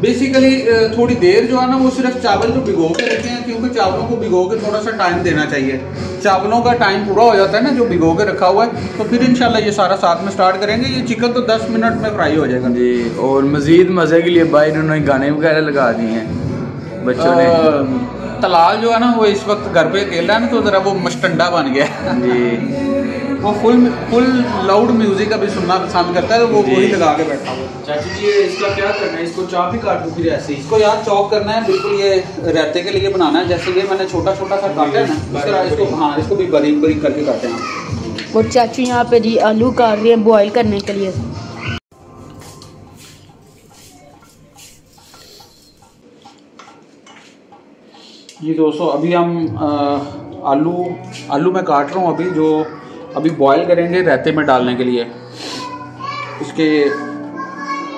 Basically थोड़ी देर जो है ना वो सिर्फ चावल जो भिगो के रखे हैं, क्योंकि चावलों को भिगो के थोड़ा सा टाइम देना चाहिए। चावलों का टाइम पूरा हो जाता है ना जो भिगो के रखा हुआ है, तो फिर इंशाल्लाह ये सारा साथ में स्टार्ट करेंगे। ये चिकन तो 10 मिनट में फ्राई हो जाएगा जी। और मज़ीद मज़े के लिए भाई उन्होंने गाने वगैरह लगा दिए हैं बच्चों ने। तलाल जो है ना वो इस वक्त घर पे अकेला है ना, तो ज़रा वो मस्टंडा बन गया है जी। वो फुल लाउड म्यूजिक अभी सुनना पसंद करता है, तो वो वही लगा के बैठा हुआ है। चाचू जी इसका क्या करना है, इसको चॉप ही काट दूँ फिर ऐसे ही? इसको यार चॉप करना है बिल्कुल, ये रायते के लिए बनाना है। जैसे ये मैंने छोटा छोटा सा काटा है ना, इस तरह इसको, हाँ इसको भी बारीक बारीक करके काटे हैं। और चाचू यहाँ पे जी आलू काट रहे हैं बॉईल करने के लिए। जी दोस्तों, अभी हम आलू मैं काट रहा हूँ अभी, जो अभी बॉईल करेंगे रायते में डालने के लिए। इसके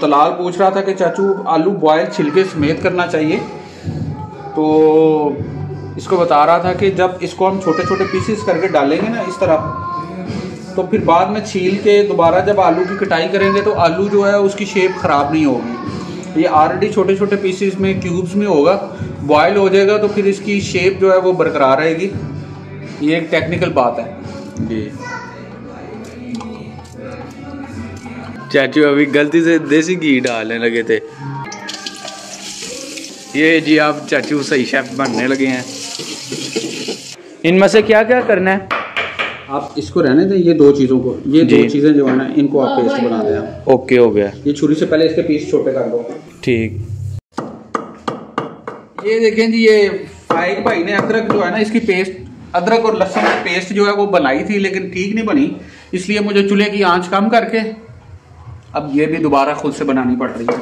तलाल पूछ रहा था कि चाचू आलू बॉयल छिलके समेत करना चाहिए, तो इसको बता रहा था कि जब इसको हम छोटे छोटे पीसेस करके डालेंगे ना इस तरह, तो फिर बाद में छील के दोबारा जब आलू की कटाई करेंगे तो आलू जो है उसकी शेप ख़राब नहीं होगी। ये ऑलरेडी छोटे छोटे पीसेस में क्यूब्स में होगा, बॉयल हो जाएगा तो फिर इसकी शेप जो है वो बरकरार रहेगी। ये एक टेक्निकल बात है जी। चाचू अभी गलती से देसी घी डालने लगे थे। ये जी आप चाचू सही शेफ बनने लगे हैं। इनमें से क्या क्या करना है? आप इसको रहने दें, ये दो चीज़ों को, ये दो चीज़ें जो है ना इनको आप पेस्ट बना दें आप। ओके हो गया। ये छुरी से पहले इसके पीस छोटे कर दो। ठीक। ये देखें जी, ये फाइक भाई ने अदरक जो है ना इसकी पेस्ट, अदरक और लहसुन की पेस्ट जो है वो बनाई थी, लेकिन ठीक नहीं बनी, इसलिए मुझे चूल्हे की आंच कम करके अब ये भी दोबारा खुद से बनानी पड़ रही है।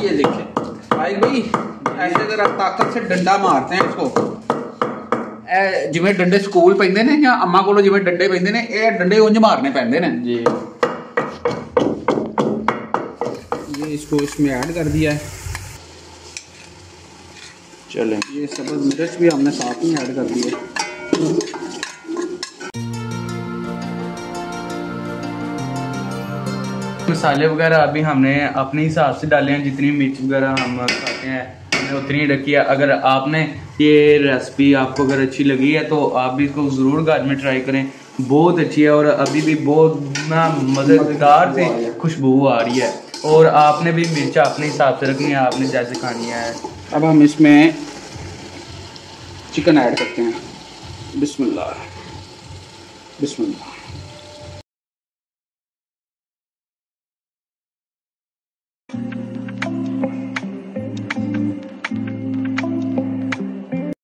ये देखें फाइक भाई ऐसे जरा ताकत से डंडा मारते हैं इसको, जिवें डंडे स्कूल पैंदे ने या अम्मा कोलों जिवें डंडे पैंदे ने, ये डंडे उंज मारने पैंदे ने जी। ये इसको इसमें ऐड कर दिया है। चलें, ये सब्ज़ मिर्च भी हमने साथ में ऐड कर दी है। मसाले वगैरह अभी हमने अपने हिसाब से डाले हैं, जितनी मिर्च वगैरह हम खाते हैं हमने उतनी रखी है। अगर आपने ये रेसिपी आपको अगर अच्छी लगी है तो आप भी इसको ज़रूर घर में ट्राई करें, बहुत अच्छी है और अभी भी बहुत ना मज़ेदार सी खुशबू आ रही है। और आपने भी मिर्च अपने हिसाब से रखनी है, आपने जैसे खानी है। अब हम इसमें चिकन ऐड करते हैं। बिस्मिल्लाह बिस्मिल्लाह।